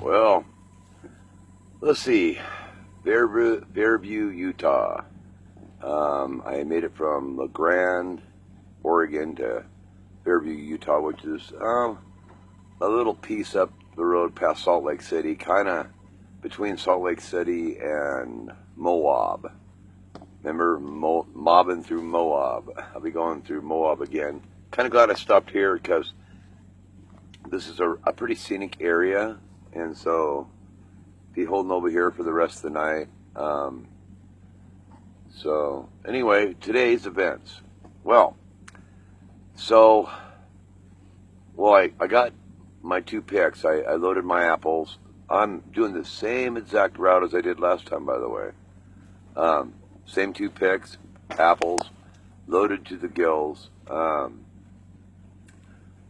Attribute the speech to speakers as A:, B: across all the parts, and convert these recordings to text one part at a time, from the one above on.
A: Well, let's see. Fairview, Utah. I made it from La Grande, Oregon to Fairview, Utah, which is a little piece up the road past Salt Lake City, kind of between Salt Lake City and Moab. Remember mobbing through Moab? I'll be going through Moab again. Kind of glad I stopped here because this is a pretty scenic area, and so be holding over here for the rest of the night. So anyway, today's events. I got my two picks. I loaded my apples. I'm doing the same exact route as I did last time, by the way. Same two picks, apples, loaded to the gills.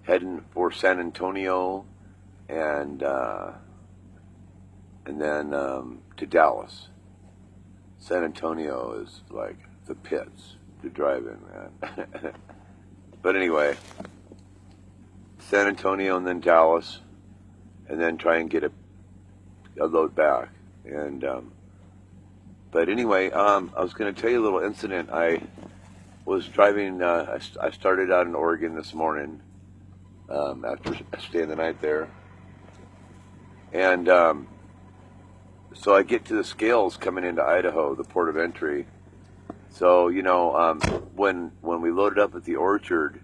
A: Heading for San Antonio and then to Dallas. San Antonio is like the pits to drive in, man. But anyway, San Antonio and then Dallas, and then try and get a load back. And but anyway, I was going to tell you a little incident. I was driving. I started out in Oregon this morning after staying the night there, and so I get to the scales coming into Idaho, the port of entry. So when we loaded up at the orchard,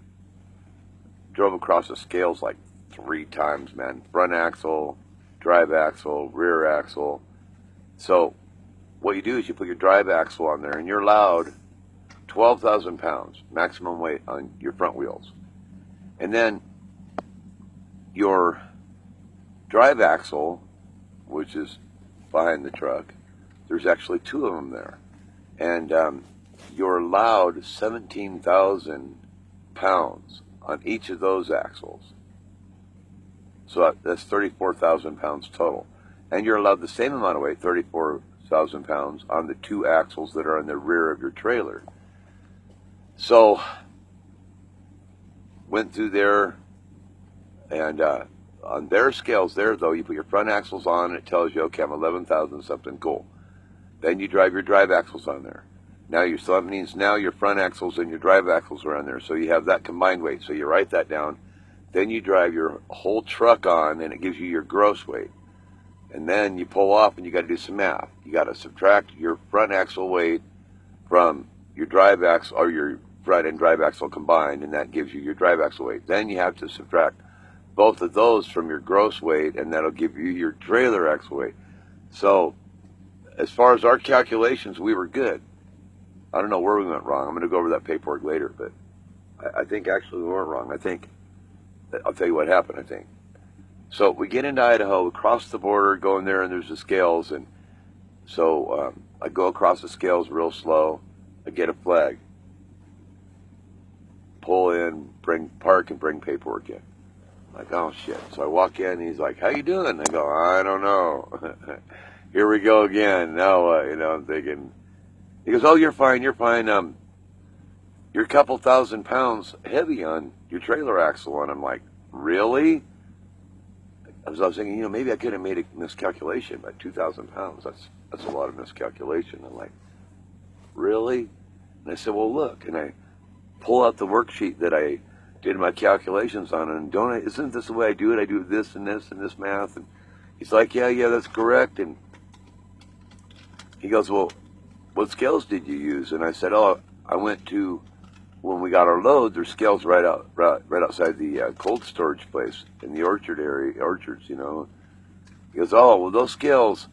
A: drove across the scales like 3 times, man. Front axle, drive axle, rear axle. So what you do is you put your drive axle on there, and you're allowed 12,000 pounds maximum weight on your front wheels, and then your drive axle, which is behind the truck, there's actually 2 of them there, and you're allowed 17,000 pounds on each of those axles. So that's 34,000 pounds total, and you're allowed the same amount of weight, 34,000 pounds, on the 2 axles that are on the rear of your trailer. So went through there, and on their scales there, though, you put your front axles on, and it tells you, okay, I'm 11,000 something, cool. Then you drive your drive axles on there. So that means now your front axles and your drive axles are on there, so you have that combined weight. So you write that down. Then you drive your whole truck on, and it gives you your gross weight. And then you pull off, and you got to do some math. You got to subtract your front axle weight from your drive axle, or your front and drive axle combined, and that gives you your drive axle weight. Then you have to subtract both of those from your gross weight, and that'll give you your trailer axle weight. So as far as our calculations, we were good. I don't know where we went wrong. I'm going to go over that paperwork later, but I think actually we weren't wrong. I'll tell you what happened, I think. So we get into Idaho, across the border, go in there, and there's the scales, and so I go across the scales real slow. I get a flag. Pull in, park, and bring paperwork in. I'm like, oh shit. So I walk in, and he's like, how you doing? I go, I don't know. Here we go again. Now, I'm thinking. He goes, oh, you're fine. You're a couple thousand pounds heavy on your trailer axle. And I'm like, really? I was thinking, maybe I could have made a miscalculation by 2,000 pounds. That's a lot of miscalculation. I'm like, really? And I said, well, look. And I pull out the worksheet that I did my calculations on, and isn't this the way I do it? I do this and this and this math. And he's like, yeah, that's correct. And he goes, well, what scales did you use? And I said, oh, I went to, when we got our load, there's scales right outside the cold storage place in the orchards. He goes, oh, well, those scales,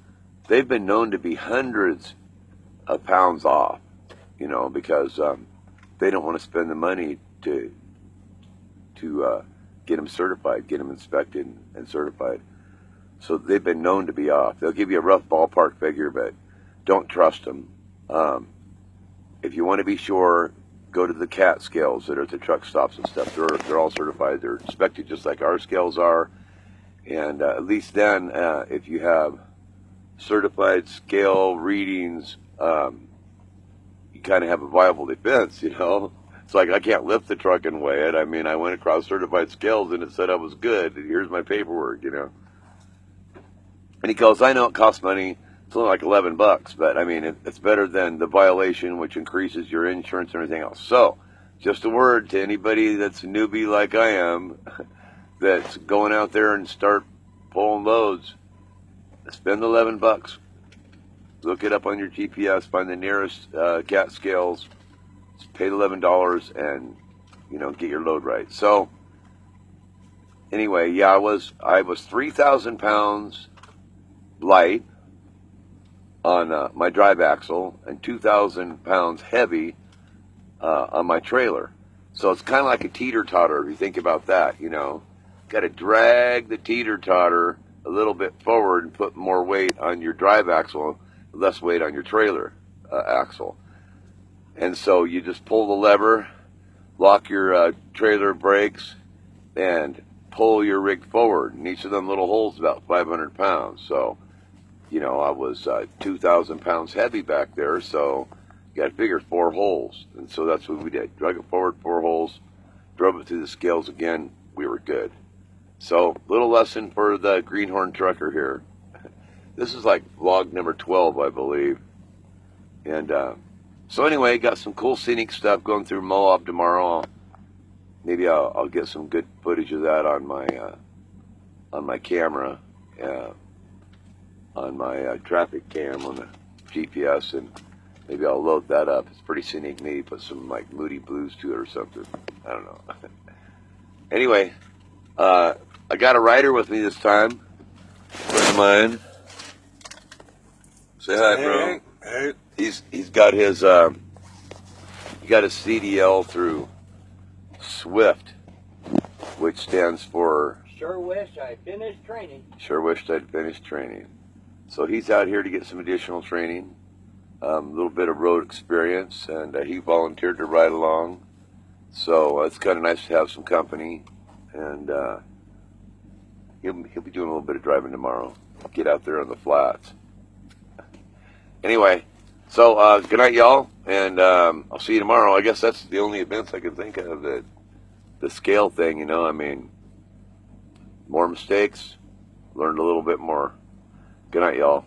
A: they've been known to be hundreds of pounds off, because they don't want to spend the money to get them certified, get them inspected and certified. So they've been known to be off. They'll give you a rough ballpark figure, but don't trust them. If you want to be sure, go to the CAT scales that are at the truck stops and stuff. They're all certified. They're inspected just like our scales are. And at least then, if you have certified scale readings, you kind of have a viable defense, It's like, I can't lift the truck and weigh it. I mean, I went across certified scales and it said I was good. Here's my paperwork, And he goes, I know it costs money. It's only like $11, but I mean, it's better than the violation, which increases your insurance and everything else. So, just a word to anybody that's a newbie like I am, that's going out there and start pulling loads. Spend $11. Look it up on your GPS. Find the nearest cat scales. Pay $11 and get your load right. So anyway, yeah, I was 3,000 pounds light on my drive axle and 2,000 pounds heavy on my trailer. So it's kind of like a teeter-totter if you think about that. Got to drag the teeter-totter a little bit forward and put more weight on your drive axle, less weight on your trailer axle. And so you just pull the lever, lock your trailer brakes, and pull your rig forward. And each of them little holes is about 500 pounds. So, I was 2,000 pounds heavy back there, so you got to figure 4 holes. And so that's what we did. Drug it forward 4 holes, drove it through the scales again. We were good. So, little lesson for the Greenhorn trucker here. This is like vlog number 12, I believe. And so anyway, got some cool scenic stuff going through Moab tomorrow. Maybe I'll get some good footage of that on my camera, on my traffic cam on the GPS, and maybe I'll load that up. It's pretty scenic. Maybe put some like Moody Blues to it or something. I don't know. Anyway, I got a rider with me this time. Friend of mine. Say hi, bro.
B: Hey.
A: He's got his CDL through SWIFT, which stands for
C: Sure wish I finished training.
A: Sure wished I'd finished training. So he's out here to get some additional training, a little bit of road experience, and he volunteered to ride along. So it's kind of nice to have some company, and he'll be doing a little bit of driving tomorrow. Get out there on the flats. Anyway, so good night, y'all, and I'll see you tomorrow. I guess that's the only events I can think of, the scale thing, I mean, more mistakes, learned a little bit more. Good night, y'all.